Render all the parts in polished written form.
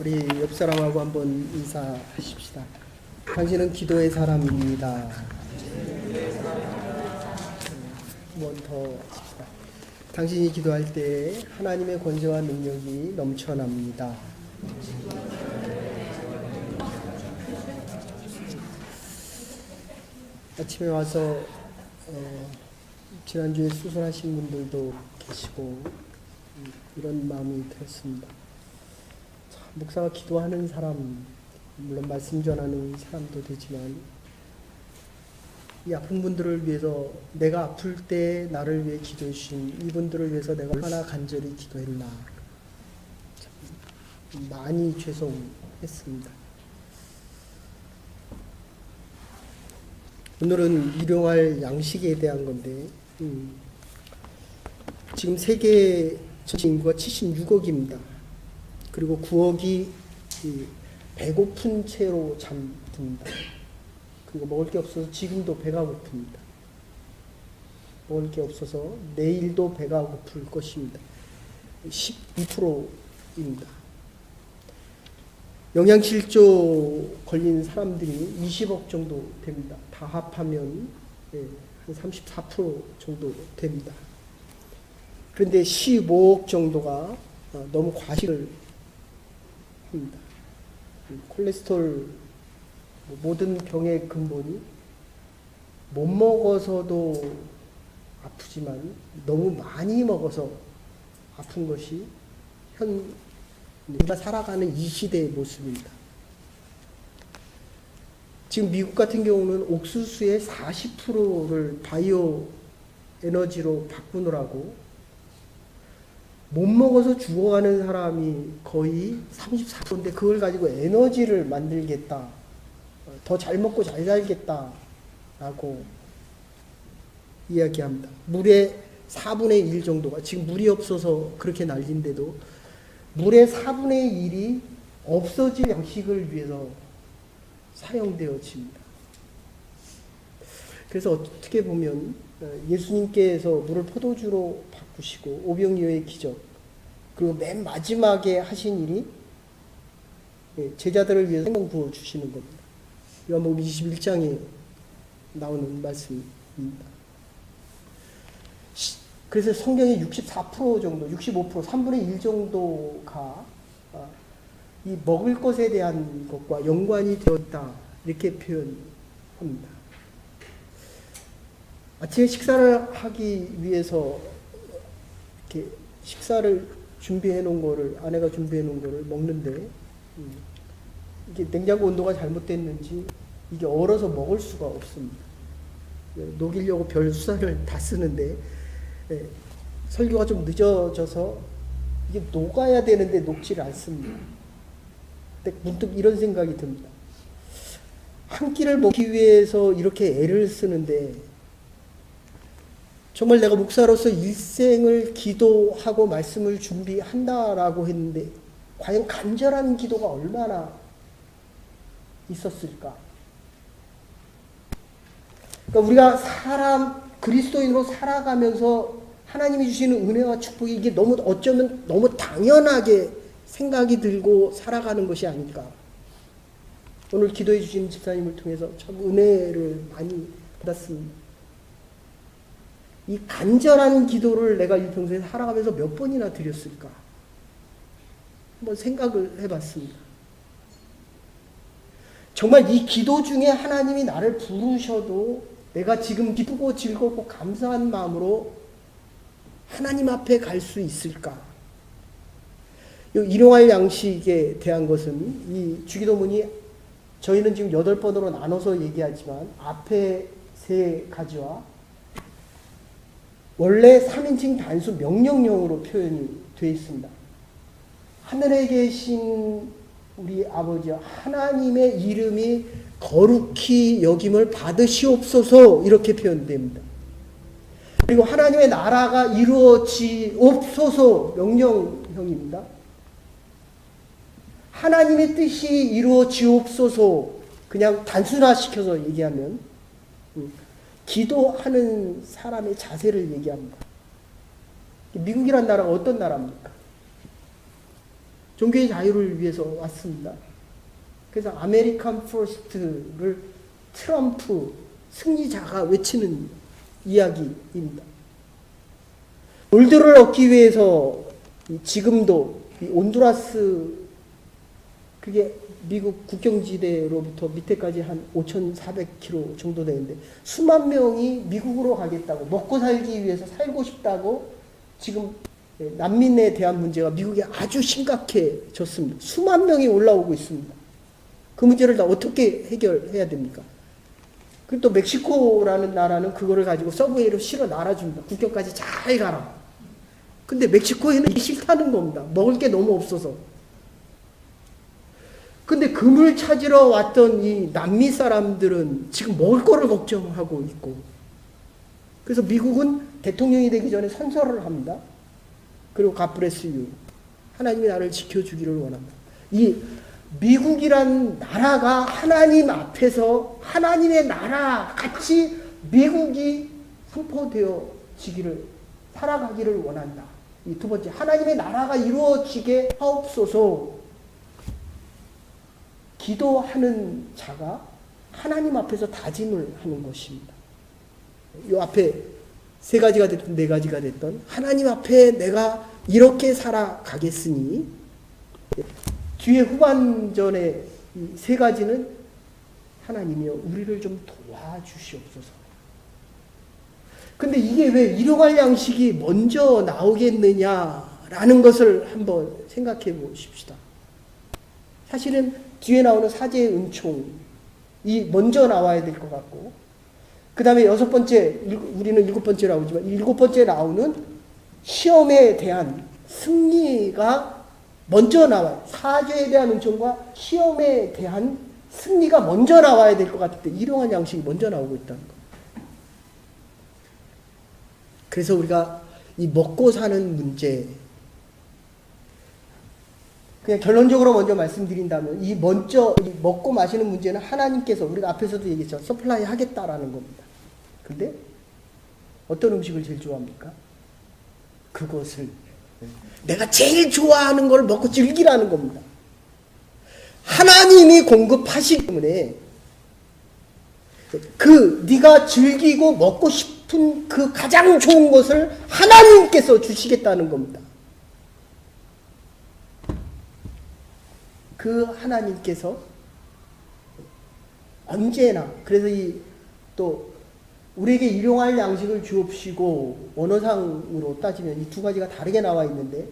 우리 옆 사람하고 한번 인사하십시다. 당신은 기도의 사람입니다. 한번 더 합시다. 당신이 기도할 때 하나님의 권세와 능력이 넘쳐납니다. 아침에 와서 지난주에 수술하신 분들도 계시고 이런 마음이 들었습니다. 목사가 기도하는 사람, 물론 말씀 전하는 사람도 되지만 이 아픈 분들을 위해서, 내가 아플 때 나를 위해 기도해 주신 이분들을 위해서 내가 얼마나 간절히 기도했나, 많이 죄송했습니다. 오늘은 일용할 양식에 대한 건데, 지금 세계 전체 인구가 76억입니다. 그리고 9억이 배고픈 채로 잠듭니다. 그리고 먹을 게 없어서 지금도 배가 고픕니다. 먹을 게 없어서 내일도 배가 고플 것입니다. 12%입니다. 영양실조 걸린 사람들이 20억 정도 됩니다. 다 합하면 한 34% 정도 됩니다. 그런데 15억 정도가 너무 과식을 합니다. 콜레스테롤, 모든 병의 근본이 못 먹어서도 아프지만 너무 많이 먹어서 아픈 것이 우리가 살아가는 이 시대의 모습입니다. 지금 미국 같은 경우는 옥수수의 40%를 바이오 에너지로 바꾸느라고 못 먹어서 죽어가는 사람이 거의 34%인데 그걸 가지고 에너지를 만들겠다, 더 잘 먹고 잘 살겠다라고 이야기합니다. 물의 4분의 1 정도가, 지금 물이 없어서 그렇게 난리인데도 물의 4분의 1이 없어질 양식을 위해서 사용되어집니다. 그래서 어떻게 보면 예수님께서 물을 포도주로 바꾸시고 오병이어의 기적, 그리고 맨 마지막에 하신 일이 제자들을 위해서 생명 부어 주시는 겁니다. 요한복음 21장에 나오는 말씀입니다. 그래서 성경의 64% 정도, 65%, 3분의 1 정도가 이 먹을 것에 대한 것과 연관이 되었다, 이렇게 표현합니다. 아침에 식사를 하기 위해서 이렇게 식사를 준비해 놓은 거를, 아내가 준비해 놓은 거를 먹는데 이게 냉장고 온도가 잘못됐는지 이게 얼어서 먹을 수가 없습니다. 녹이려고 별 수단을 다 쓰는데 설교가 좀 늦어져서 이게 녹아야 되는데 녹지를 않습니다. 근데 문득 이런 생각이 듭니다. 한 끼를 먹기 위해서 이렇게 애를 쓰는데, 정말 내가 목사로서 일생을 기도하고 말씀을 준비한다라고 했는데 과연 간절한 기도가 얼마나 있었을까? 그러니까 우리가 그리스도인으로 살아가면서 하나님이 주시는 은혜와 축복이 이게 어쩌면 너무 당연하게 생각이 들고 살아가는 것이 아닐까. 오늘 기도해 주신 집사님을 통해서 참 은혜를 많이 받았습니다. 이 간절한 기도를 내가 일평소에 살아가면서 몇 번이나 드렸을까? 한번 생각을 해봤습니다. 정말 이 기도 중에 하나님이 나를 부르셔도 내가 지금 기쁘고 즐겁고 감사한 마음으로 하나님 앞에 갈 수 있을까? 일용할 양식에 대한 것은 이 주기도문이 저희는 지금 8번으로 나눠서 얘기하지만 앞에 3가지와 원래 3인칭 단수 명령형으로 표현이 되어 있습니다. 하늘에 계신 우리 아버지여, 하나님의 이름이 거룩히 여김을 받으시옵소서, 이렇게 표현됩니다. 그리고 하나님의 나라가 이루어지옵소서, 명령형입니다. 하나님의 뜻이 이루어지옵소서, 그냥 단순화시켜서 얘기하면 기도하는 사람의 자세를 얘기합니다. 미국이란 나라가 어떤 나라입니까? 종교의 자유를 위해서 왔습니다. 그래서 아메리칸 퍼스트를 트럼프 승리자가 외치는 이야기입니다. 몰드를 얻기 위해서 지금도 이 온두라스, 그게 미국 국경지대로부터 밑에까지 한 5,400km 정도 되는데 수만 명이 미국으로 가겠다고, 먹고 살기 위해서 살고 싶다고 지금 난민에 대한 문제가 미국에 아주 심각해졌습니다. 수만 명이 올라오고 있습니다. 그 문제를 다 어떻게 해결해야 됩니까? 그리고 또 멕시코라는 나라는 그거를 가지고 서브웨이로 실어 날아줍니다. 국경까지 잘 가라. 근데 멕시코에는 이게 싫다는 겁니다. 먹을 게 너무 없어서. 근데 금을 찾으러 왔던 이 남미 사람들은 지금 먹을 거를 걱정하고 있고, 그래서 미국은 대통령이 되기 전에 선서를 합니다. 그리고 God bless you. 하나님이 나를 지켜주기를 원합니다. 이 미국이란 나라가 하나님 앞에서 하나님의 나라 같이 미국이 선포되어지기를, 살아가기를 원한다. 이 두 번째, 하나님의 나라가 이루어지게 하옵소서. 기도하는 자가 하나님 앞에서 다짐을 하는 것입니다. 이 앞에 세 가지가 됐든 네 가지가 됐든 하나님 앞에 내가 이렇게 살아가겠으니, 뒤에 후반전에 이 세 가지는 하나님이여 우리를 좀 도와주시옵소서. 근데 이게 왜 일용할 양식이 먼저 나오겠느냐라는 것을 한번 생각해 보십시다. 사실은 뒤에 나오는 사제의 은총이 먼저 나와야 될 것 같고, 그 다음에 여섯 번째, 우리는 일곱 번째 나오지만 일곱 번째 나오는 시험에 대한 승리가 먼저 나와요. 사죄에 대한 은총과 시험에 대한 승리가 먼저 나와야 될 것 같을 때 일용할 양식이 먼저 나오고 있다는 거예요. 그래서 우리가 이 먹고 사는 문제, 그냥 결론적으로 먼저 말씀드린다면 이 먹고 마시는 문제는 하나님께서, 우리가 앞에서도 얘기했죠, 서플라이 하겠다라는 겁니다. 근데 어떤 음식을 제일 좋아합니까? 그것을 내가 제일 좋아하는 걸 먹고 즐기라는 겁니다. 하나님이 공급하시기 때문에 네가 즐기고 먹고 싶은 그 가장 좋은 것을 하나님께서 주시겠다는 겁니다. 그 하나님께서 언제나, 그래서 또 우리에게 일용할 양식을 주옵시고, 원어상으로 따지면 이 두 가지가 다르게 나와 있는데,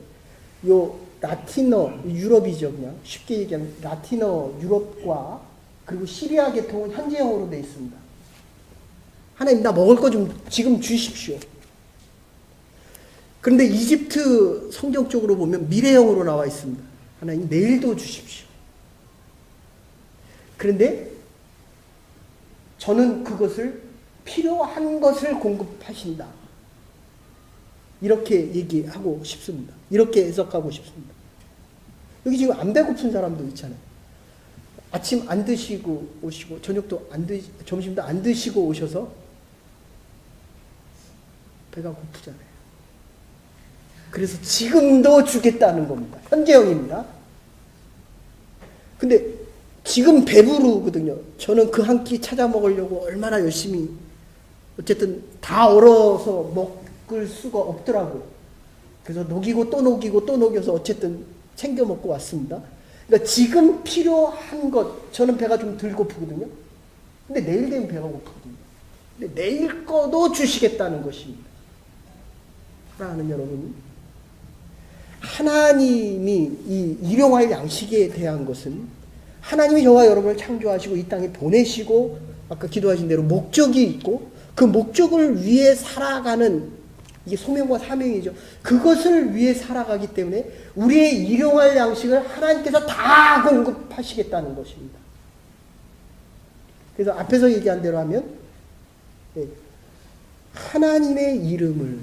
요 라틴어, 유럽이죠, 그냥 쉽게 얘기하면 라틴어 유럽과 그리고 시리아 계통은 현재형으로 되어 있습니다. 하나님, 나 먹을 거 좀 지금 주십시오. 그런데 이집트 성경 쪽으로 보면 미래형으로 나와 있습니다. 하나님, 내일도 주십시오. 그런데 저는 그것을 필요한 것을 공급하신다. 이렇게 얘기하고 싶습니다. 이렇게 해석하고 싶습니다. 여기 지금 안 배고픈 사람도 있잖아요. 아침 안 드시고 오시고, 저녁도 점심도 안 드시고 오셔서 배가 고프잖아요. 그래서 지금도 주겠다는 겁니다. 현재형입니다. 근데 지금 배부르거든요. 저는 그 한 끼 찾아 먹으려고 얼마나 열심히, 어쨌든 다 얼어서 먹을 수가 없더라고요. 그래서 녹이고 또 녹이고 또 녹여서 어쨌든 챙겨 먹고 왔습니다. 그러니까 지금 필요한 것, 저는 배가 좀 덜 고프거든요. 근데 내일 되면 배가 고프거든요. 근데 내일 거도 주시겠다는 것입니다. 사랑하는 여러분, 하나님이 이 일용할 양식에 대한 것은 하나님이 저와 여러분을 창조하시고 이 땅에 보내시고, 아까 기도하신 대로 목적이 있고, 그 목적을 위해 살아가는, 이게 소명과 사명이죠. 그것을 위해 살아가기 때문에 우리의 일용할 양식을 하나님께서 다 공급하시겠다는 것입니다. 그래서 앞에서 얘기한 대로 하면 하나님의 이름을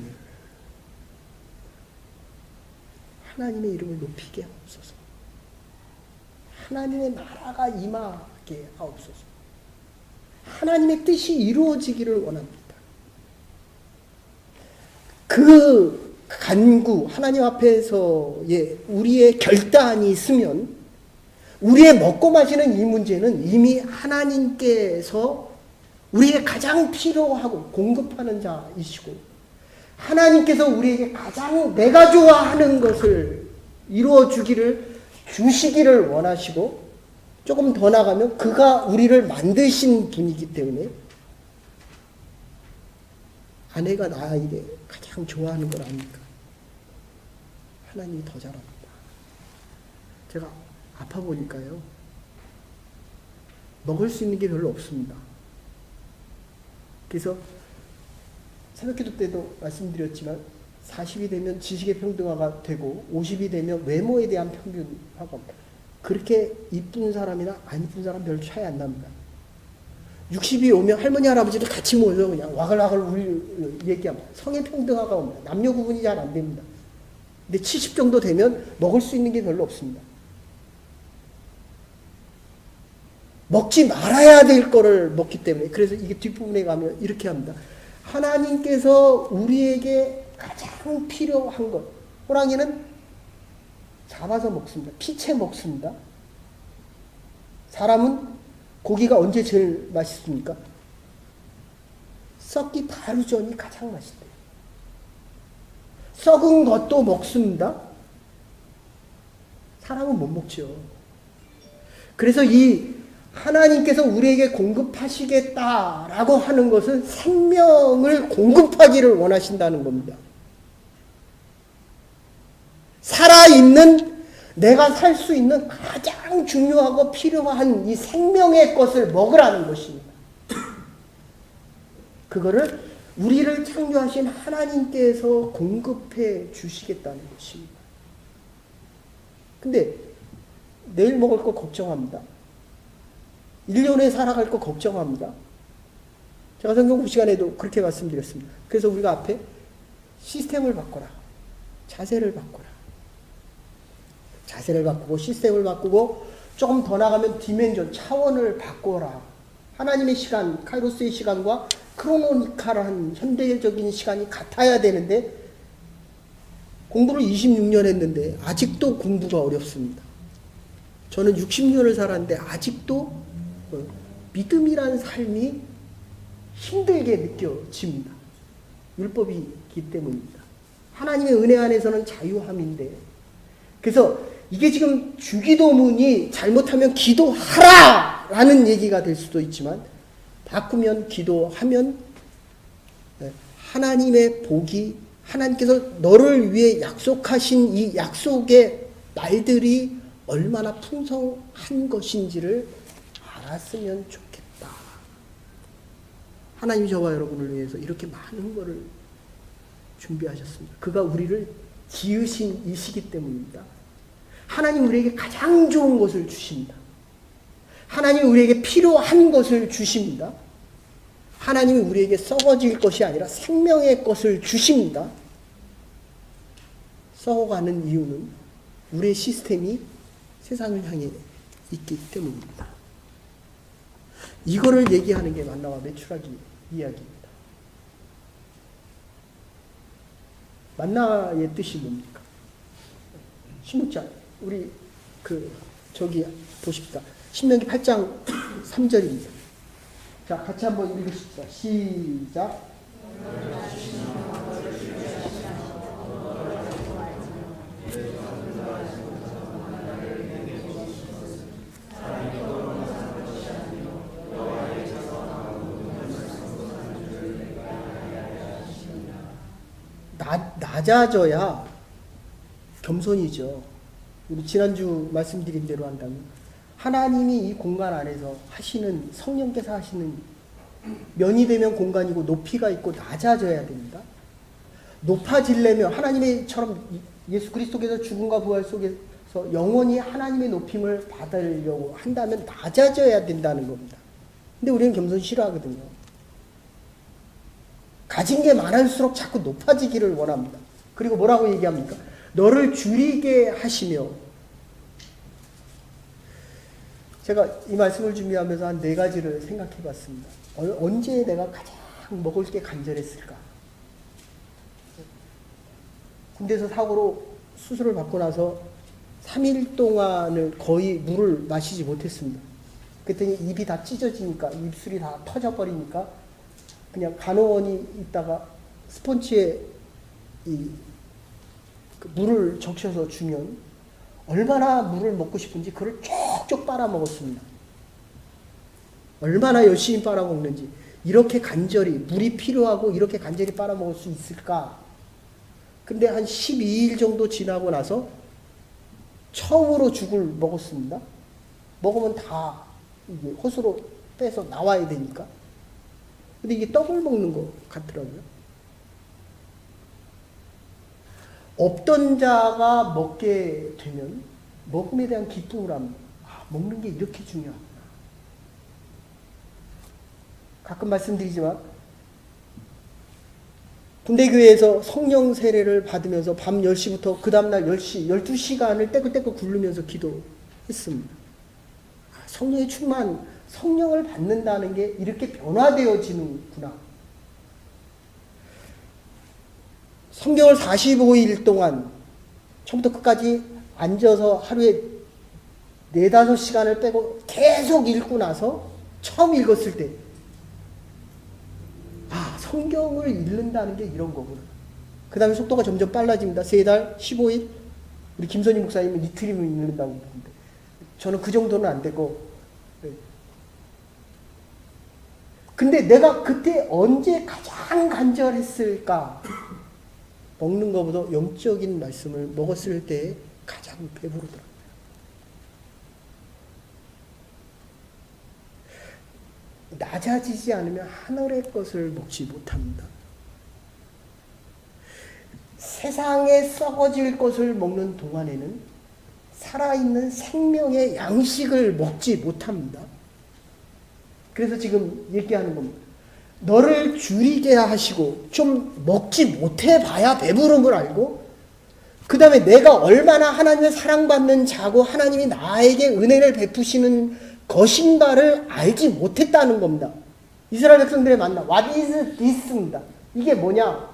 높이게 하옵소서. 하나님의 나라가 임하게 하옵소서. 하나님의 뜻이 이루어지기를 원합니다. 그 간구, 하나님 앞에서의 우리의 결단이 있으면 우리의 먹고 마시는 이 문제는 이미 하나님께서 우리에게 가장 필요하고 공급하는 자이시고 하나님께서 우리에게 가장 내가 좋아하는 것을 이루어 주시기를 원하시고 조금 더 나가면 그가 우리를 만드신 분이기 때문에 아내가 나에게 가장 좋아하는 걸 아니까 하나님이 더 잘합니다. 제가 아파 보니까요. 먹을 수 있는 게 별로 없습니다. 그래서 새벽기도 때도 말씀드렸지만 40이 되면 지식의 평등화가 되고 50이 되면 외모에 대한 평균화가 옵니다. 그렇게 이쁜 사람이나 안 이쁜 사람 별 차이 안 납니다. 60이 오면 할머니 할아버지도 같이 모여서 그냥 와글와글 얘기합니다. 성의 평등화가 옵니다. 남녀 구분이 잘 안 됩니다. 근데 70 정도 되면 먹을 수 있는 게 별로 없습니다. 먹지 말아야 될 거를 먹기 때문에 그래서 이게 뒷부분에 가면 이렇게 합니다. 하나님께서 우리에게 가장 필요한 것. 호랑이는 잡아서 먹습니다. 피채 먹습니다. 사람은 고기가 언제 제일 맛있습니까? 썩기 바로 전이 가장 맛있대요. 썩은 것도 먹습니다. 사람은 못 먹죠. 그래서 이 하나님께서 우리에게 공급하시겠다라고 하는 것은 생명을 공급하기를 원하신다는 겁니다. 살아있는 내가 살 수 있는 가장 중요하고 필요한 이 생명의 것을 먹으라는 것입니다. 그거를 우리를 창조하신 하나님께서 공급해 주시겠다는 것입니다. 근데 내일 먹을 거 걱정합니다. 1년에 살아갈 거 걱정합니다. 제가 성경국 시간에도 그렇게 말씀드렸습니다. 그래서 우리가 앞에 시스템을 바꿔라. 자세를 바꿔라. 자세를 바꾸고 시스템을 바꾸고 조금 더 나가면 디멘전, 차원을 바꿔라. 하나님의 시간, 카이로스의 시간과 크로노니칼한 현대적인 시간이 같아야 되는데 공부를 26년 했는데 아직도 공부가 어렵습니다. 저는 60년을 살았는데 아직도 믿음이란 삶이 힘들게 느껴집니다. 율법이기 때문입니다. 하나님의 은혜 안에서는 자유함인데 그래서 이게 지금 주기도문이 잘못하면 기도하라! 라는 얘기가 될 수도 있지만 바꾸면 기도하면 하나님의 복이 하나님께서 너를 위해 약속하신 이 약속의 말들이 얼마나 풍성한 것인지를 알았으면 좋겠다. 하나님이 저와 여러분을 위해서 이렇게 많은 것을 준비하셨습니다. 그가 우리를 지으신 이시기 때문입니다. 하나님 우리에게 가장 좋은 것을 주십니다. 하나님 우리에게 필요한 것을 주십니다. 하나님이 우리에게 썩어질 것이 아니라 생명의 것을 주십니다. 썩어가는 이유는 우리의 시스템이 세상을 향해 있기 때문입니다. 이거를 얘기하는 게 만나와 메추라기 이야기입니다. 만나의 뜻이 뭡니까? 16장 우리 저기 보십시다. 신명기 8장 3절입니다. 자, 같이 한번 읽으십시다. 시작. 낮아져야 겸손이죠. 우리 지난주 말씀드린 대로 한다면 하나님이 이 공간 안에서 하시는 성령께서 하시는 면이 되면 공간이고 높이가 있고 낮아져야 됩니다. 높아지려면 하나님의처럼 예수 그리스도께서 죽음과 부활 속에서 영원히 하나님의 높임을 받으려고 한다면 낮아져야 된다는 겁니다. 근데 우리는 겸손 싫어하거든요. 가진 게 많을수록 자꾸 높아지기를 원합니다. 그리고 뭐라고 얘기합니까? 너를 줄이게 하시며. 제가 이 말씀을 준비하면서 한 4가지를 생각해 봤습니다. 언제 내가 가장 먹을 게 간절했을까? 군대에서 사고로 수술을 받고 나서 3일 동안을 거의 물을 마시지 못했습니다. 그랬더니 입이 다 찢어지니까, 입술이 다 터져버리니까 그냥 간호원이 있다가 스펀지에 그 물을 적셔서 주면 얼마나 물을 먹고 싶은지 그걸 쪽쪽 빨아먹었습니다. 얼마나 열심히 빨아먹는지. 이렇게 간절히, 물이 필요하고 이렇게 간절히 빨아먹을 수 있을까? 근데 한 12일 정도 지나고 나서 처음으로 죽을 먹었습니다. 먹으면 다 이게 호수로 빼서 나와야 되니까. 근데 이게 떡을 먹는 것 같더라고요. 없던 자가 먹게 되면 먹음에 대한 기쁨을 합니다. 아, 먹는 게 이렇게 중요하구나. 가끔 말씀드리지만 군대교회에서 성령 세례를 받으면서 밤 10시부터 그 다음날 10시, 12시간을 떼굴떼굴 굴르면서 기도했습니다. 성령의 충만, 성령을 받는다는 게 이렇게 변화되어지는구나. 성경을 45일 동안 처음부터 끝까지 앉아서 하루에 4-5시간을 빼고 계속 읽고 나서 처음 읽었을 때 성경을 읽는다는 게 이런 거구나. 그 다음에 속도가 점점 빨라집니다. 3달, 15일. 우리 김선희 목사님은 이틀이면 읽는다고 그러는데 저는 그 정도는 안 되고. 근데 내가 그때 언제 가장 간절했을까? 먹는 것보다 영적인 말씀을 먹었을 때 가장 배부르더라고요. 낮아지지 않으면 하늘의 것을 먹지 못합니다. 세상에 썩어질 것을 먹는 동안에는 살아있는 생명의 양식을 먹지 못합니다. 그래서 지금 얘기하는 겁니다. 너를 줄이게 하시고 좀 먹지 못해봐야 배부름을 알고 그 다음에 내가 얼마나 하나님의 사랑받는 자고 하나님이 나에게 은혜를 베푸시는 것인가를 알지 못했다는 겁니다. 이스라엘 백성들의 만남, what is this입니다. 이게 뭐냐?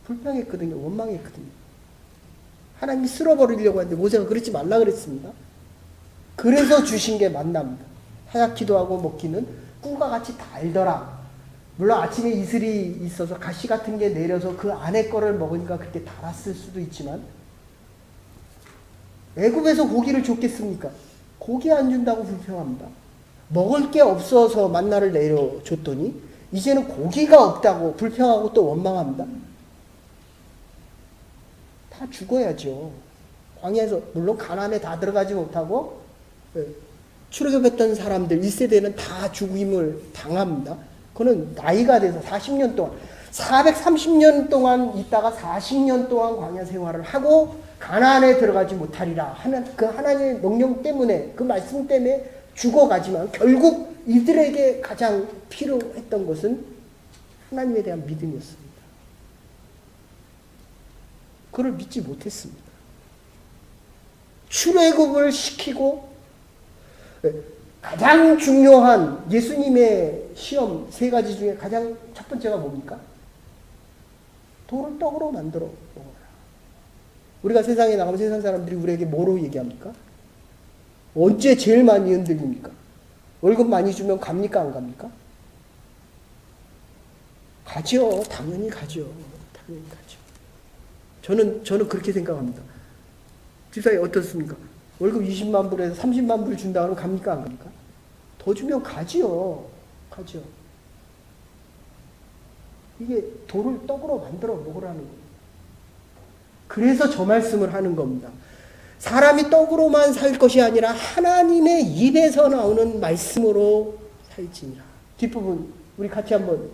불평했거든요. 원망했거든요. 하나님이 쓸어버리려고 하는데 모세가 그러지 말라 그랬습니다. 그래서 주신 게 만나입니다. 하얗기도 하고 먹기는 꿀과 같이 달더라. 물론 아침에 이슬이 있어서 가시 같은 게 내려서 그 안에 거를 먹으니까 그렇게 달았을 수도 있지만 애굽에서 고기를 줬겠습니까? 고기 안 준다고 불평합니다. 먹을 게 없어서 만나를 내려줬더니 이제는 고기가 없다고 불평하고 또 원망합니다. 다 죽어야죠. 광야에서 물론 가나안에 다 들어가지 못하고 출애굽했던 사람들 1세대는 다 죽임을 당합니다. 그거는 나이가 돼서 40년 동안 430년 동안 있다가 40년 동안 광야 생활을 하고 가나안에 들어가지 못하리라 하는 그 하나님의 명령 때문에 그 말씀 때문에 죽어가지만 결국 이들에게 가장 필요했던 것은 하나님에 대한 믿음이었습니다. 그걸 믿지 못했습니다. 출애굽을 시키고 가장 중요한 예수님의 시험 3가지 중에 가장 첫 번째가 뭡니까? 돌을 떡으로 만들어 먹어라. 우리가 세상에 나가면 세상 사람들이 우리에게 뭐로 얘기합니까? 언제 제일 많이 흔들립니까? 월급 많이 주면 갑니까? 안 갑니까? 가죠. 당연히 가죠. 당연히 가죠. 저는 그렇게 생각합니다. 집사님 어떻습니까? 월급 20만 불에서 30만 불 준다 그러면 갑니까? 안 갑니까? 더 주면 가지요. 가죠. 이게 돌을 떡으로 만들어 먹으라는 거예요. 그래서 저 말씀을 하는 겁니다. 사람이 떡으로만 살 것이 아니라 하나님의 입에서 나오는 말씀으로 살지니라. 뒷부분 우리 같이 한번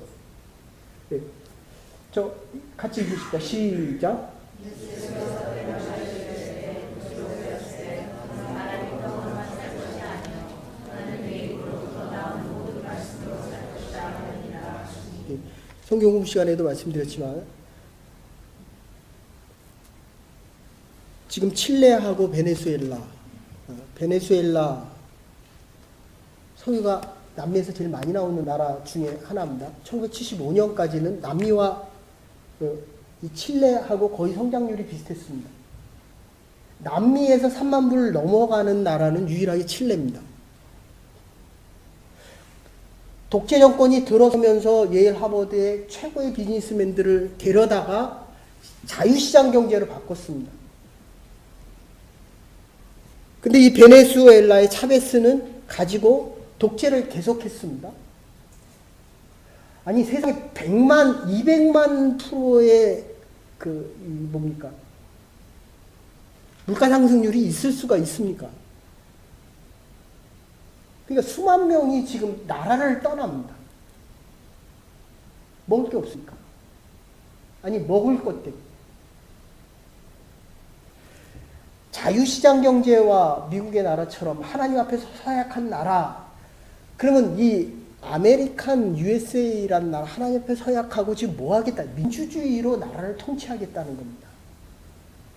저 같이 읽으십시다. 시작. 성경 공부 시간에도 말씀드렸지만 지금 칠레하고 베네수엘라 석유가 남미에서 제일 많이 나오는 나라 중에 하나입니다. 1975년까지는 남미와 이 칠레하고 거의 성장률이 비슷했습니다. 남미에서 3만 불을 넘어가는 나라는 유일하게 칠레입니다. 독재 정권이 들어서면서 예일 하버드의 최고의 비즈니스맨들을 데려다가 자유시장 경제로 바꿨습니다. 근데 이 베네수엘라의 차베스는 가지고 독재를 계속했습니다. 아니 세상에 100만, 200만 프로의 뭡니까? 물가 상승률이 있을 수가 있습니까? 그러니까 수만 명이 지금 나라를 떠납니다. 먹을 게 없으니까. 아니 먹을 것 때문에. 자유시장 경제와 미국의 나라처럼 하나님 앞에서 서약한 나라, 그러면 이 아메리칸 USA라는 나라 하나님 앞에 서약하고 지금 뭐 하겠다? 민주주의로 나라를 통치하겠다는 겁니다.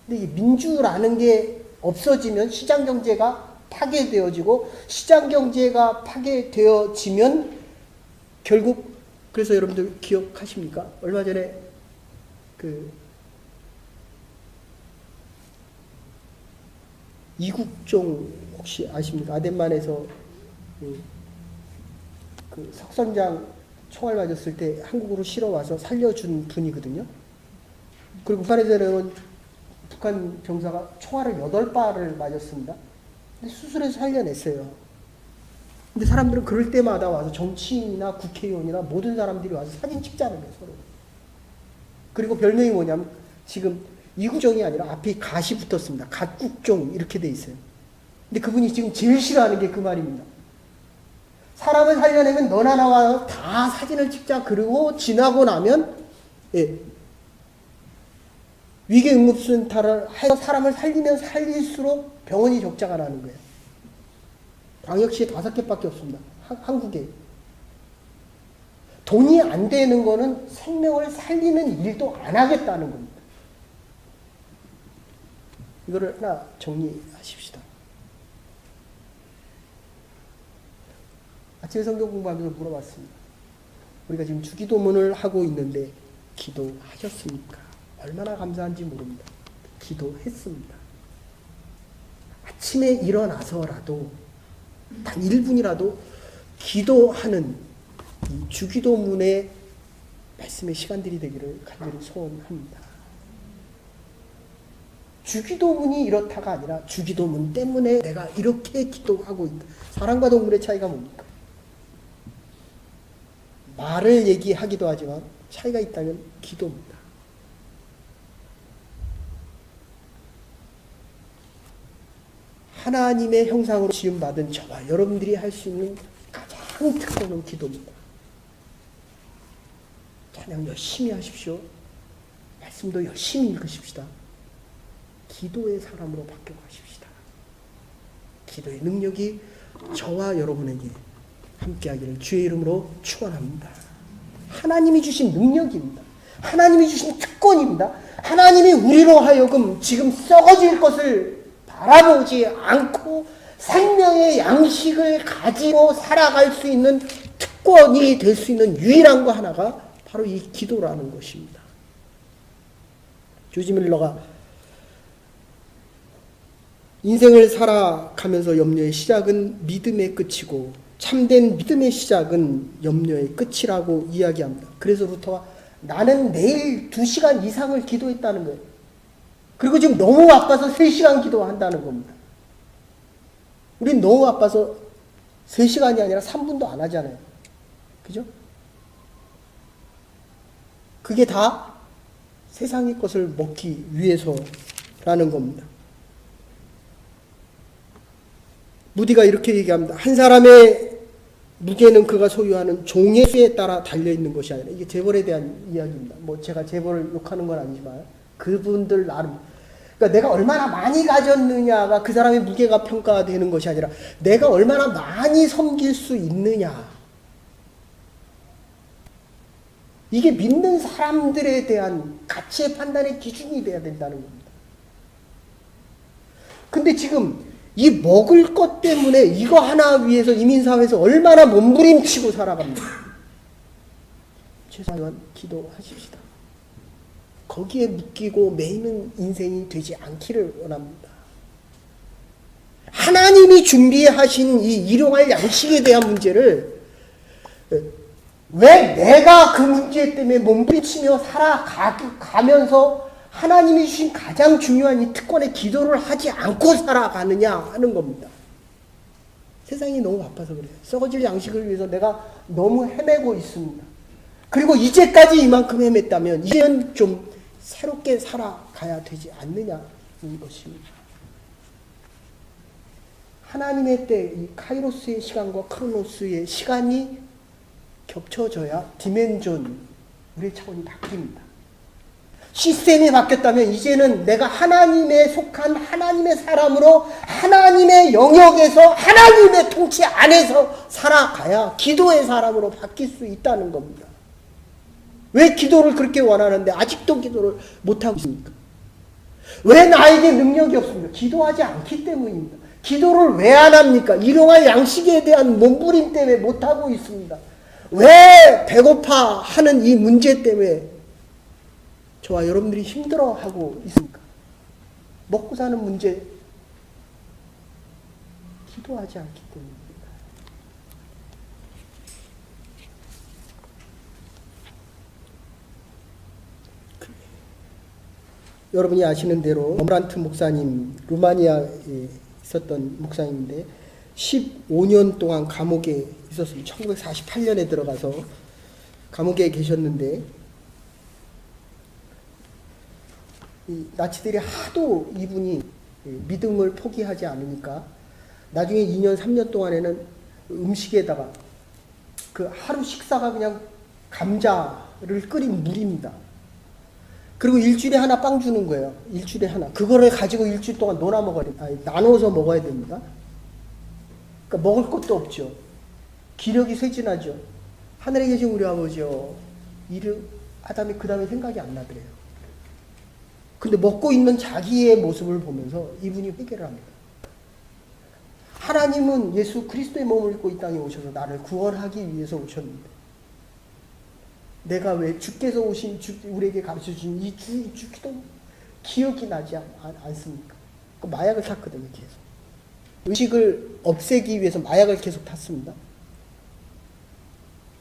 근데 이 민주라는 게 없어지면 시장 경제가 파괴되어지고, 시장 경제가 파괴되어지면 결국, 그래서 여러분들 기억하십니까? 얼마 전에 이국종 혹시 아십니까? 아덴만에서 그 석선장 총알 맞았을 때 한국으로 실어와서 살려준 분이거든요. 그리고 북한에서는 북한 병사가 총알을 8발을 맞았습니다. 근데 수술해서 살려냈어요. 근데 사람들은 그럴 때마다 와서 정치인이나 국회의원이나 모든 사람들이 와서 사진 찍자는 거예요, 서로. 그리고 별명이 뭐냐면 지금 이국종이 아니라 앞에 갓이 붙었습니다. 갓국종 이렇게 돼 있어요. 근데 그분이 지금 제일 싫어하는 게 그 말입니다. 사람을 살려내면 너나 나와 다 사진을 찍자. 그리고 지나고 나면 위기 응급센터를 해서 사람을 살리면 살릴수록 병원이 적자가 나는 거예요. 광역시에 5개밖에 없습니다. 한국에. 돈이 안 되는 거는 생명을 살리는 일도 안 하겠다는 겁니다. 이거를 하나 정리하십시다. 아침에 성경 공부하면서 물어봤습니다. 우리가 지금 주기도문을 하고 있는데 기도하셨습니까? 얼마나 감사한지 모릅니다. 기도했습니다. 아침에 일어나서라도 단 1분이라도 기도하는 이 주기도문의 말씀의 시간들이 되기를 간절히 소원합니다. 주기도문이 이렇다가 아니라 주기도문 때문에 내가 이렇게 기도하고 있다. 사람과 동물의 차이가 뭡니까? 말을 얘기하기도 하지만 차이가 있다면 기도입니다. 하나님의 형상으로 지음받은 저와 여러분들이 할 수 있는 가장 특권은 기도입니다. 찬양 열심히 하십시오. 말씀도 열심히 읽으십시다. 기도의 사람으로 바뀌어가십시다. 기도의 능력이 저와 여러분에게 함께하기를 주의 이름으로 축원합니다. 하나님이 주신 능력입니다. 하나님이 주신 특권입니다. 하나님이 우리로 하여금 지금 썩어질 것을 바라보지 않고 생명의 양식을 가지고 살아갈 수 있는 특권이 될 수 있는 유일한 거 하나가 바로 이 기도라는 것입니다. 조지 밀러가 인생을 살아가면서 염려의 시작은 믿음의 끝이고 참된 믿음의 시작은 염려의 끝이라고 이야기합니다. 그래서 루터가 나는 매일 2시간 이상을 기도했다는 거예요. 그리고 지금 너무 바빠서 3시간 기도한다는 겁니다. 우린 너무 바빠서 3시간이 아니라 3분도 안 하잖아요. 그죠? 그게 다 세상의 것을 먹기 위해서라는 겁니다. 무디가 이렇게 얘기합니다. 한 사람의 무게는 그가 소유하는 종의 수에 따라 달려있는 것이 아니라, 이게 재벌에 대한 이야기입니다. 뭐 제가 재벌을 욕하는 건 아니지만 그분들 나름, 그러니까 내가 얼마나 많이 가졌느냐가 그 사람의 무게가 평가되는 것이 아니라 내가 얼마나 많이 섬길 수 있느냐, 이게 믿는 사람들에 대한 가치의 판단의 기준이 돼야 된다는 겁니다. 근데 지금 이 먹을 것 때문에 이거 하나 위해서 이민사회에서 얼마나 몸부림치고 살아갑니다. 최소한 기도하십시다. 거기에 묶이고 매이는 인생이 되지 않기를 원합니다. 하나님이 준비하신 이 일용할 양식에 대한 문제를 왜 내가 그 문제 때문에 몸부림치며 살아가면서 하나님이 주신 가장 중요한 이 특권의 기도를 하지 않고 살아가느냐 하는 겁니다. 세상이 너무 바빠서 그래요. 썩어질 양식을 위해서 내가 너무 헤매고 있습니다. 그리고 이제까지 이만큼 헤맸다면 이제는 좀 새롭게 살아가야 되지 않느냐는 것입니다. 하나님의 때, 이 카이로스의 시간과 크로노스의 시간이 겹쳐져야 디멘전, 우리의 차원이 바뀝니다. 시스템이 바뀌었다면 이제는 내가 하나님에 속한 하나님의 사람으로 하나님의 영역에서 하나님의 통치 안에서 살아가야 기도의 사람으로 바뀔 수 있다는 겁니다. 왜 기도를 그렇게 원하는데 아직도 기도를 못하고 있습니까? 왜 나에게 능력이 없습니까? 기도하지 않기 때문입니다. 기도를 왜 안 합니까? 일용할 양식에 대한 몸부림 때문에 못하고 있습니다. 왜 배고파 하는 이 문제 때문에 저와 여러분들이 힘들어하고 있습니까? 먹고 사는 문제, 기도하지 않기 때문입니다. 여러분이 아시는 대로 머란트 목사님, 루마니아에 있었던 목사님인데 15년 동안 감옥에 있었습니다. 1948년에 들어가서 감옥에 계셨는데 이 나치들이 하도 이분이 믿음을 포기하지 않으니까 나중에 2년 3년 동안에는 음식에다가 그 하루 식사가 그냥 감자를 끓인 물입니다. 그리고 일주일에 하나 빵 주는 거예요. 일주일에 하나. 그거를 가지고 일주일 동안 나눠서 먹어야 됩니다. 그러니까 먹을 것도 없죠. 기력이 쇠진하죠. 하늘에 계신 우리 아버지요. 아담이 그 다음에 생각이 안 나더래요. 근데 먹고 있는 자기의 모습을 보면서 이분이 회개를 합니다. 하나님은 예수 그리스도의 몸을 입고 이 땅에 오셔서 나를 구원하기 위해서 오셨는데 내가 왜 주께서 우리에게 가르쳐주신 이 기도 기억이 나지 않습니까? 그 마약을 탔거든요, 계속. 의식을 없애기 위해서 마약을 계속 탔습니다.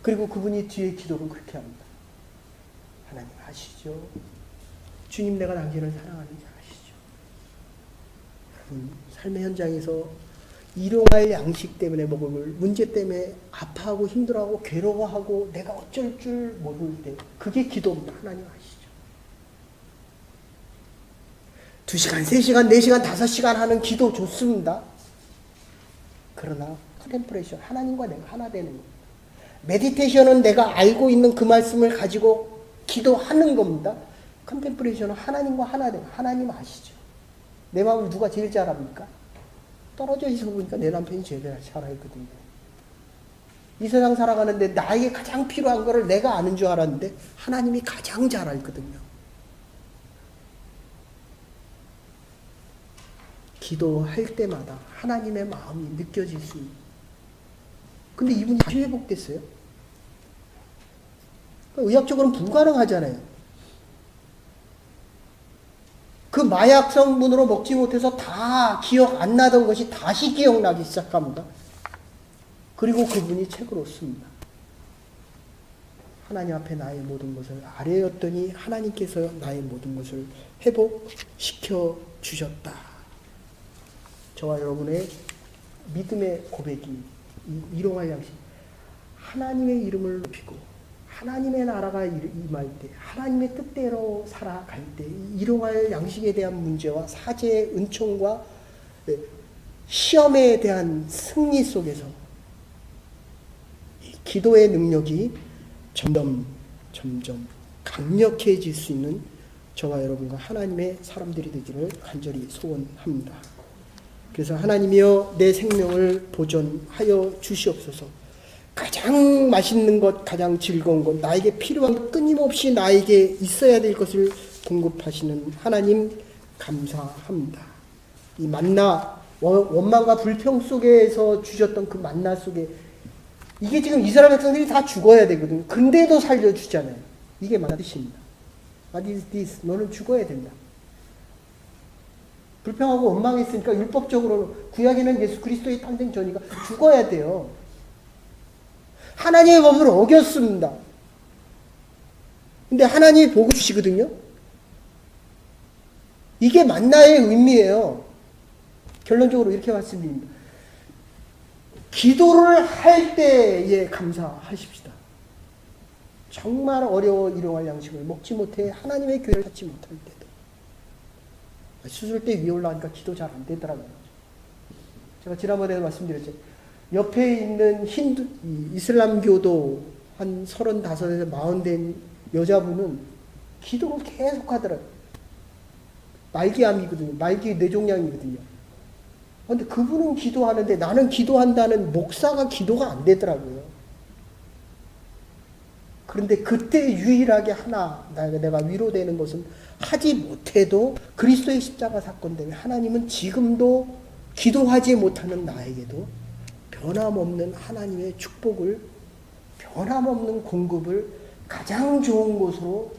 그리고 그분이 뒤에 기도를 그렇게 합니다. 하나님 아시죠? 주님 내가 당신을 사랑하는지 아시죠? 여러분, 삶의 현장에서 일용할 양식 때문에 먹을 문제 때문에 아파하고 힘들어하고 괴로워하고 내가 어쩔 줄 모를 때 그게 기도입니다. 하나님 아시죠? 2시간, 3시간, 4시간, 5시간 하는 기도 좋습니다. 그러나 컨템플레이션, 하나님과 내가 하나 되는 겁니다. 메디테이션은 내가 알고 있는 그 말씀을 가지고 기도하는 겁니다. 컨템플레이션은 하나님과 하나 되는, 하나님 아시죠? 내 마음을 누가 제일 잘 압니까? 떨어져 있어 보니까 내 남편이 제일 잘 알거든요. 이 세상 살아가는데 나에게 가장 필요한 거를 내가 아는 줄 알았는데 하나님이 가장 잘 알거든요. 기도할 때마다 하나님의 마음이 느껴질 수 있는. 근데 이분이 다시 회복됐어요. 의학적으로는 불가능하잖아요. 그 마약 성분으로 먹지 못해서 다 기억 안 나던 것이 다시 기억나기 시작합니다. 그리고 그분이 책으로 씁니다. 하나님 앞에 나의 모든 것을 아뢰었더니 하나님께서 나의 모든 것을 회복시켜 주셨다. 저와 여러분의 믿음의 고백이 일용할 양식. 하나님의 이름을 높이고 하나님의 나라가 임할 때, 하나님의 뜻대로 살아갈 때 일용할 양식에 대한 문제와 사제의 은총과 시험에 대한 승리 속에서 기도의 능력이 점점 강력해질 수 있는 저와 여러분과 하나님의 사람들이 되기를 간절히 소원합니다. 그래서 하나님이여 내 생명을 보존하여 주시옵소서. 가장 맛있는 것, 가장 즐거운 것, 나에게 필요한 것, 끊임없이 나에게 있어야 될 것을 공급하시는 하나님 감사합니다. 이 만나, 원망과 불평 속에서 주셨던 그 만나 속에 이게 지금 이스라엘 백성들이 다 죽어야 되거든요. 근데도 살려주잖아요. 이게 만나 뜻입니다. What is this? 너는 죽어야 된다. 불평하고 원망했으니까 율법적으로 구약에는 예수 그리스도의 탄생 전이가 죽어야 돼요. 하나님의 법을 어겼습니다. 근데 하나님이 복을 주시거든요. 이게 만나의 의미예요. 결론적으로 이렇게 말씀드립니다. 기도를 할 때에 감사하십시다. 정말 어려워 일용할 양식을 먹지 못해 하나님의 교회를 찾지 못할 때도 수술대 위에 올라가니까 기도 잘 안 되더라고요. 제가 지난번에 말씀드렸죠. 옆에 있는 이슬람교도 한 35에서 40 된 여자분은 기도를 계속 하더라고요. 말기암이거든요. 말기 뇌종양이거든요. 근데 그분은 기도하는데 나는 기도한다는 목사가 기도가 안 되더라고요. 그런데 그때 유일하게 내가 위로되는 것은 하지 못해도 그리스도의 십자가 사건 때문에 하나님은 지금도 기도하지 못하는 나에게도 변함없는 하나님의 축복을, 변함없는 공급을 가장 좋은 곳으로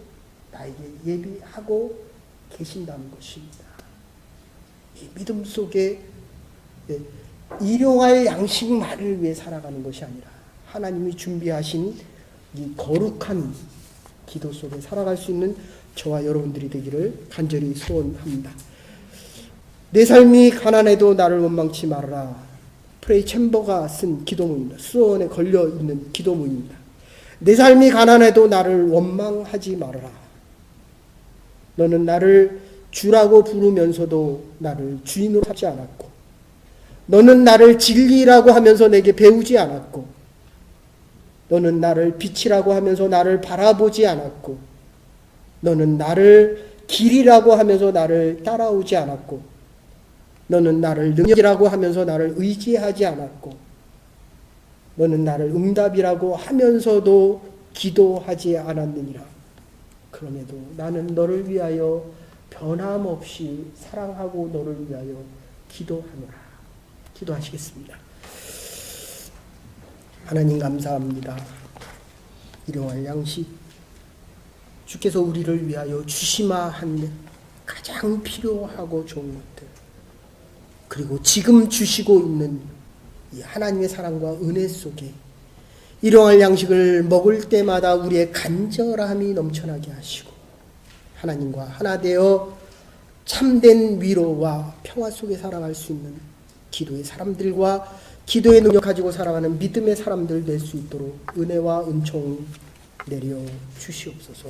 나에게 예비하고 계신다는 것입니다. 이 믿음 속에 일용할 양식만을 위해 살아가는 것이 아니라 하나님이 준비하신 이 거룩한 기도 속에 살아갈 수 있는 저와 여러분들이 되기를 간절히 소원합니다. 내 삶이 가난해도 나를 원망치 말아라. 프레이 챔버가 쓴 기도문입니다. 수원에 걸려있는 기도문입니다. 내 삶이 가난해도 나를 원망하지 말아라. 너는 나를 주라고 부르면서도 나를 주인으로 하지 않았고, 너는 나를 진리라고 하면서 내게 배우지 않았고, 너는 나를 빛이라고 하면서 나를 바라보지 않았고, 너는 나를 길이라고 하면서 나를 따라오지 않았고, 너는 나를 능력이라고 하면서 나를 의지하지 않았고, 너는 나를 응답이라고 하면서도 기도하지 않았느니라. 그럼에도 나는 너를 위하여 변함없이 사랑하고 너를 위하여 기도하노라. 기도하시겠습니다. 하나님 감사합니다. 일용할 양식, 주께서 우리를 위하여 주시마 한 가장 필요하고 좋은 것들, 그리고 지금 주시고 있는 이 하나님의 사랑과 은혜 속에 일용할 양식을 먹을 때마다 우리의 간절함이 넘쳐나게 하시고 하나님과 하나 되어 참된 위로와 평화 속에 살아갈 수 있는 기도의 사람들과 기도의 능력 가지고 살아가는 믿음의 사람들 될 수 있도록 은혜와 은총 내려 주시옵소서.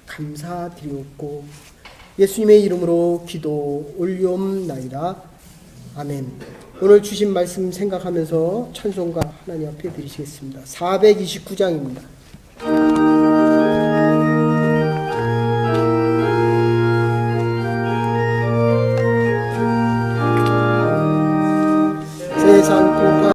감사드리옵고 예수님의 이름으로 기도 올리옵나이다. 아멘. 오늘 주신 말씀 생각하면서 찬송가 하나님 앞에 드리시겠습니다. 429장입니다.